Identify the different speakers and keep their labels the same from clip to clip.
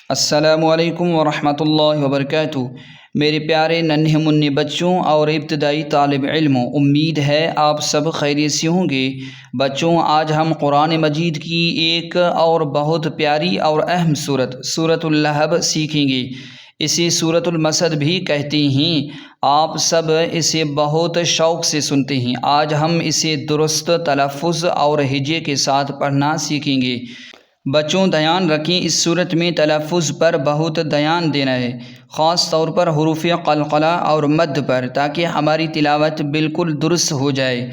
Speaker 1: السلام علیکم ورحمۃ اللہ وبرکاتہ۔ میرے پیارے ننھے منھے بچوں اور ابتدائی طالب علموں، امید ہے آپ سب خیریت سے ہوں گے۔ بچوں، آج ہم قرآن مجید کی ایک اور بہت پیاری اور اہم سورۃ اللہب سیکھیں گے۔ اسے سورۃ المسد بھی کہتے ہیں۔ آپ سب اسے بہت شوق سے سنتے ہیں۔ آج ہم اسے درست تلفظ اور ہجے کے ساتھ پڑھنا سیکھیں گے۔ بچوں، دھیان رکھیں، اس صورت میں تلفظ پر بہت دھیان دینا ہے، خاص طور پر حروف قلقلہ اور مد پر، تاکہ ہماری تلاوت بالکل درست ہو جائے۔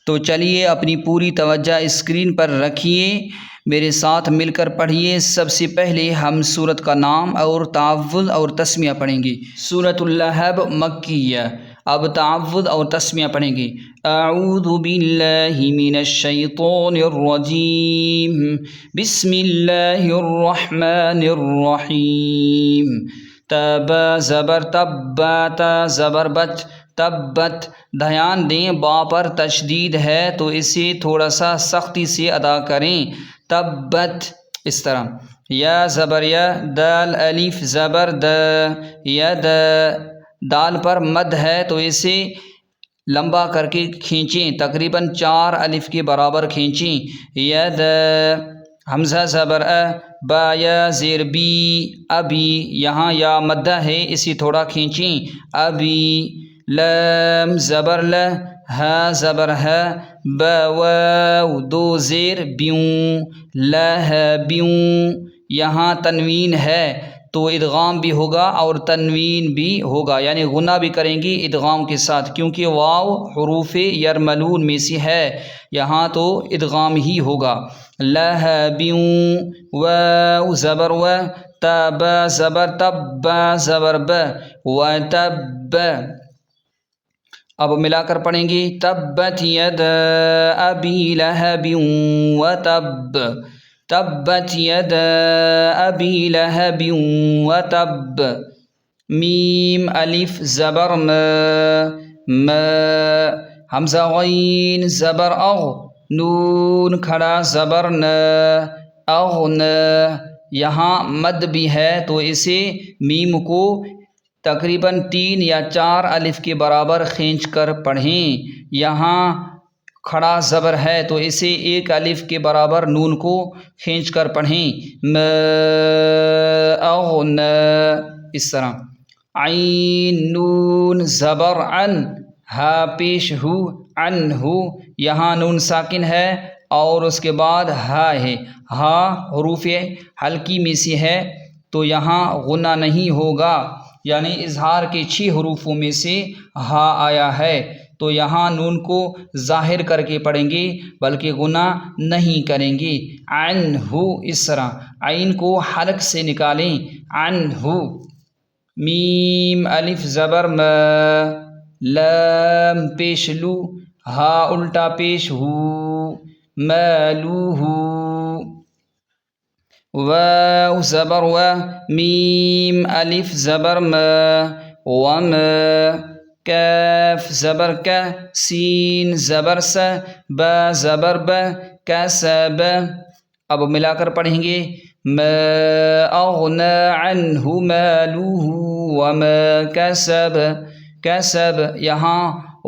Speaker 1: تو چلیے اپنی پوری توجہ اسکرین پر رکھیے، میرے ساتھ مل کر پڑھیے۔ سب سے پہلے ہم سورت کا نام اور تعوذ اور تسمیہ پڑھیں گے۔ سورۃ اللہب مکیہ۔ اب تعوذ اور تسمیہ پڑھیں گے۔ اعوذ باللہ من الشیطان الرجیم، بسم اللہ الرحمن الرحیم۔ تب زبر تب، تا زبر بت، تبت۔ دھیان دیں، با پر تشدید ہے تو اسے تھوڑا سا سختی سے ادا کریں، تبت، اس طرح۔ یا زبر یا، دال الف زبر د، ید۔ دال پر مد ہے تو اسے لمبا کر کے کھینچیں، تقریباً 4 الف کے برابر کھینچیں، ید۔ حمزہ زبر ا، با یا زیر بی، ابی۔ یہاں یا مدہ ہے، اسے تھوڑا کھینچیں، ابی۔ لام زبر ل، ہا زبر ہے، با واو، 2 زیر بیوں، لہبیوں۔ یہاں تنوین ہے تو ادغام بھی ہوگا اور تنوین بھی ہوگا، یعنی غنہ بھی کریں گی ادغام کے ساتھ، کیونکہ واو حروف یرملون میں سے ہے، یہاں تو ادغام ہی ہوگا۔ لہبیوں، واو زبر و، تب زبر تب، زبر ب، وتب۔ اب ملا کر پڑھیں گے، تبت ید ابی لہب وتب، تبت ید ابی لہب وتب۔ میم الف زبر م، م۔ حمزہ غین زبر اغ، نون کھڑا زبر ن، اغن۔ یہاں مد بھی ہے تو اسے میم کو تقریباً 3 یا 4 الف کے برابر کھینچ کر پڑھیں۔ یہاں کھڑا زبر ہے تو اسے 1 الف کے برابر نون کو کھینچ کر پڑھیں، م، اغن، اس طرح۔ عین نون زبر عن، ہا پیش ہو، عن ہو۔ یہاں نون ساکن ہے اور اس کے بعد ہا ہے، ہا حروف حلقی میں سے ہے تو یہاں غنہ نہیں ہوگا، یعنی اظہار کے 6 حروفوں میں سے ہا آیا ہے تو یہاں نون کو ظاہر کر کے پڑھیں گے، بلکہ غنہ نہیں کریں گے، عن ہو، اس طرح۔ عین کو حلق سے نکالیں، عن ہو۔ میم الف زبر م، لام پیش لو، ہا الٹا پیش ہو، مالوہ۔ واو زبر و، میم الف زبر م، وم۔ کاف زبر ک، سین زبر س، با زبر ب، کسب۔ اب ملا کر پڑھیں گے، ما اغنى عنہ مالہ وما کسب، کسب۔ یہاں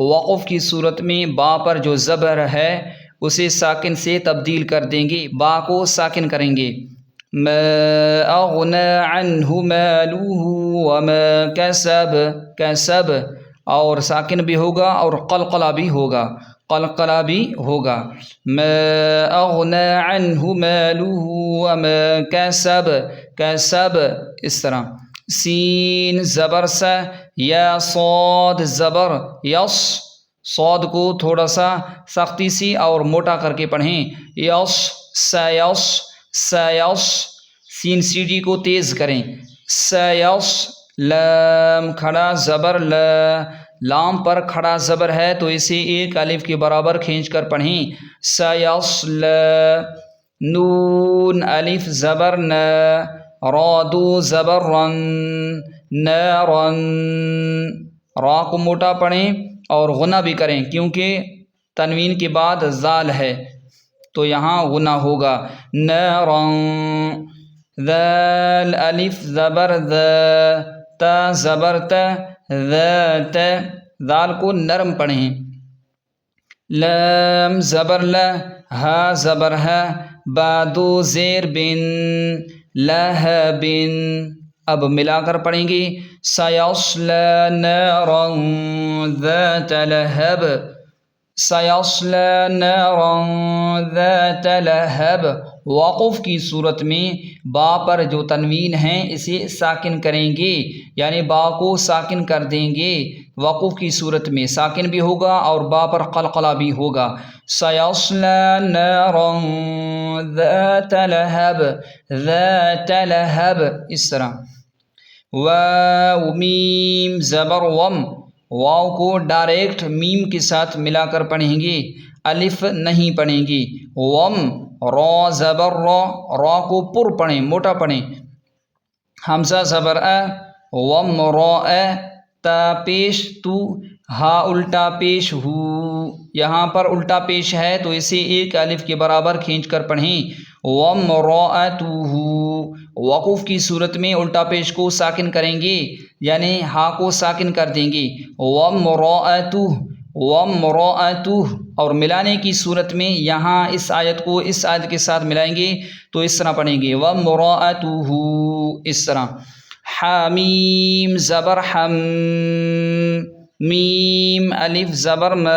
Speaker 1: وقف کی صورت میں با پر جو زبر ہے اسے ساکن سے تبدیل کر دیں گے، با کو ساکن کریں گے، ما اغنى عنہ مالہ وما کسب، کسب۔ اور ساکن بھی ہوگا اور قلقلہ بھی ہوگا، قلقلہ بھی ہوگا، ما اغنى عنہ مالہ وما کسب، کسب، اس طرح۔ سین زبر س، یا صاد زبر یس، صاد کو تھوڑا سا سختی سے اور موٹا کر کے پڑھیں، یس، سیس، سیس۔ سین سیڑھی کو تیز کریں، سیس۔ لام کھڑا زبر ل، لام پر کھڑا زبر ہے تو اسے 1 الف کے برابر کھینچ کر پڑھیں، سیصل۔ نون الف زبر ن، را دو زبر رن، نارن۔ را کو موٹا پڑھیں اور غنہ بھی کریں، کیونکہ تنوین کے بعد زال ہے تو یہاں غنہ ہوگا، نارن۔ ذال الف زبر ذا، تا زبر تا، ذات، ذال کو نرم پڑھیں. لام زبر لا، ہا زبر ہا، با دو زیر بن، لہب. اب ملا کر پڑھیں گے سیصلی نارا ذات لہب، سیصلی نارا ذات لہب. وقف کی صورت میں با پر جو تنوین ہے اسے ساکن کریں گے، یعنی با کو ساکن کر دیں گے. وقف کی صورت میں ساکن بھی ہوگا اور با پر قلقلہ بھی ہوگا. سیصلی نارا ذات لہب، ذات لہب، اس طرح. واو میم زبر وم، واو کو ڈائریکٹ میم کے ساتھ ملا کر پڑھیں گے، الف نہیں پڑھیں گے. وم را زبر را، را کو پر پڑھیں، موٹا پڑھیں. حمزہ زبر ا، وم را ا، تا پیش تو، ہا الٹا پیش ہو. یہاں پر الٹا پیش ہے تو اسے ایک الف کے برابر کھینچ کر پڑھیں. وامرأتہ، وقوف کی صورت میں الٹا پیش کو ساکن کریں گے، یعنی ہا کو ساکن کر دیں گے. وامرأتہ، وامرأتہ. اور ملانے کی صورت میں یہاں اس آیت کو اس آیت کے ساتھ ملائیں گے تو اس طرح پڑھیں گے وامرأتہ، اس طرح. حامیم زبر حم، میم الف زبر م.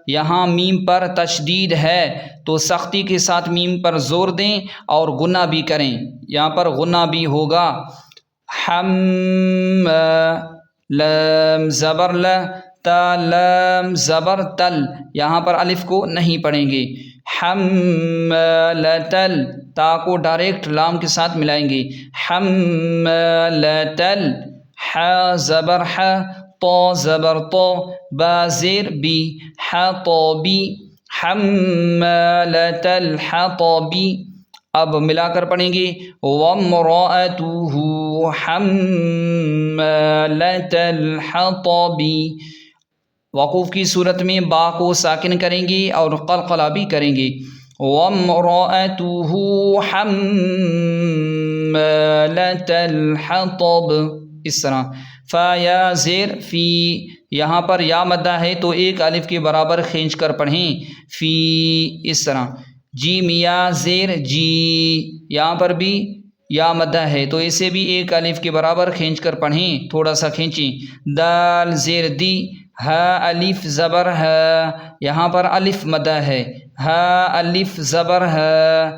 Speaker 1: یہاں میم پر تشدید ہے تو سختی کے ساتھ میم پر زور دیں اور غنہ بھی کریں، یہاں پر غنہ بھی ہوگا. حم، لام زبر ل، تا لام زبر تل، یہاں پر الف کو نہیں پڑھیں گے. حمالتل، تا کو ڈائریکٹ لام کے ساتھ ملائیں گے. حمالتل، ح زبر ح، طا زبر طا، با زیر بی، حطبی، حمالۃ الحطب. اب ملا کر پڑھیں گے وامرأتہ حمالۃ الحطب. وقوف کی صورت میں با کو ساکن کریں گے اور قلقلہ بھی کریں گے. وامرأتہ حمالۃ الحطب، اس طرح. فا یا زیر فی، یہاں پر یا مدہ ہے تو ایک الف کے برابر کھینچ کر پڑھیں، فی، اس طرح. جیم یا زیر جی، یہاں پر بھی یا مدہ ہے تو اسے بھی ایک الف کے برابر کھینچ کر پڑھیں، تھوڑا سا کھینچیں. دال زیر دی، ہا الف زبر ہے، یہاں پر الف مدہ ہے، ہا الف زبر ہے،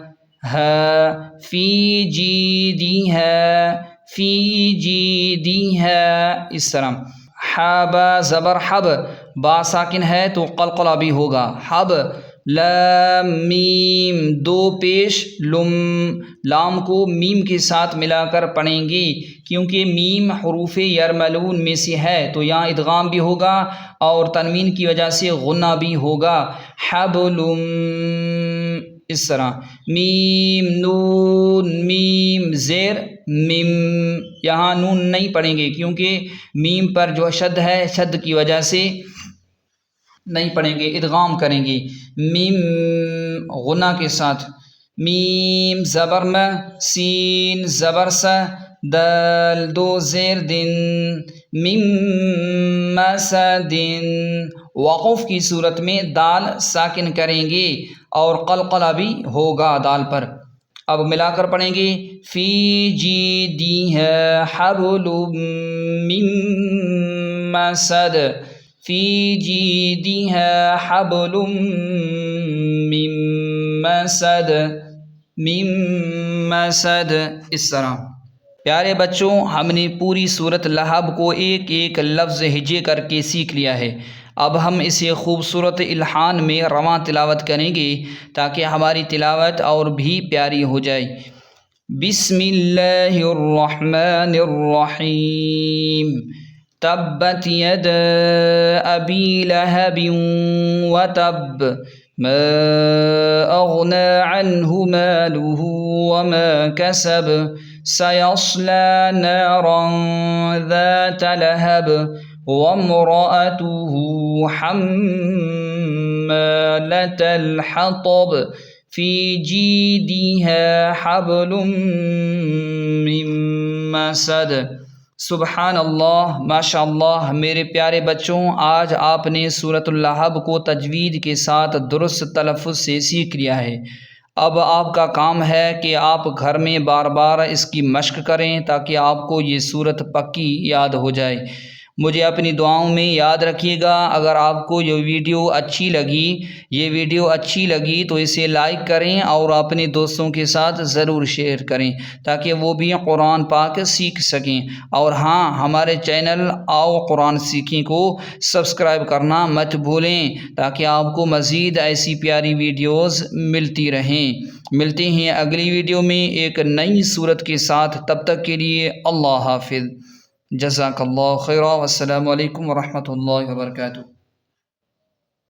Speaker 1: ہے. فی جی دی ہے، فی جی دی ہے، اس طرح. حابا زبر حب، با ساکن ہے تو قلقلہ بھی ہوگا، حب. لام میم دو پیش لم، لام کو میم کے ساتھ ملا کر پڑھیں گے کیونکہ میم حروف یرملون میں سے ہے تو یہاں ادغام بھی ہوگا اور تنوین کی وجہ سے غنہ بھی ہوگا. حبلم، اس طرح. میم نون میم زیر میم، یہاں نون نہیں پڑھیں گے کیونکہ میم پر جو شد ہے، شد کی وجہ سے نہیں پڑھیں گے، ادغام کریں گے میم غنہ کے ساتھ. میم زبر م، سین زبر س، دال دو زیر دن، میم مسدن. وقوف کی صورت میں دال ساکن کریں گے اور قلقلہ بھی ہوگا دال پر. اب ملا کر پڑھیں گے فی جی دی ہے حبل من مسد، فی جی دی ہے حبل من مسد، من مسد، اس طرح. پیارے بچوں، ہم نے پوری صورت لہب کو ایک ایک لفظ ہجے کر کے سیکھ لیا ہے. اب ہم اسے خوبصورت الحان میں رواں تلاوت کریں گے تاکہ ہماری تلاوت اور بھی پیاری ہو جائے. بسم اللہ الرحمن الرحیم. تبت یدا ابی لہب وتب، ما اغنى عنه ماله وما كسب، سيصلى نارا ذات لهب وامرأته حمالة الحطب، فی جیدها حبل من مسد۔ سبحان اللہ، ماشاء اللہ۔ میرے پیارے بچوں، آج آپ نے سورۃ اللہب کو تجوید کے ساتھ درست تلفظ سے سیکھ لیا ہے۔ اب آپ کا کام ہے کہ آپ گھر میں بار بار اس کی مشق کریں تاکہ آپ کو یہ سورت پکی یاد ہو جائے۔ مجھے اپنی دعاؤں میں یاد رکھیے گا۔ اگر آپ کو یہ ویڈیو اچھی لگی تو اسے لائک کریں اور اپنے دوستوں کے ساتھ ضرور شیئر کریں تاکہ وہ بھی قرآن پاک سیکھ سکیں۔ اور ہاں، ہمارے چینل آؤ قرآن سیکھیں کو سبسکرائب کرنا مت بھولیں تاکہ آپ کو مزید ایسی پیاری ویڈیوز ملتی رہیں۔ ملتے ہیں اگلی ویڈیو میں ایک نئی صورت کے ساتھ۔ تب تک کے لیے اللہ حافظ۔ جزاک اللہ خیرا، والسلام علیکم ورحمۃ اللہ وبرکاتہ۔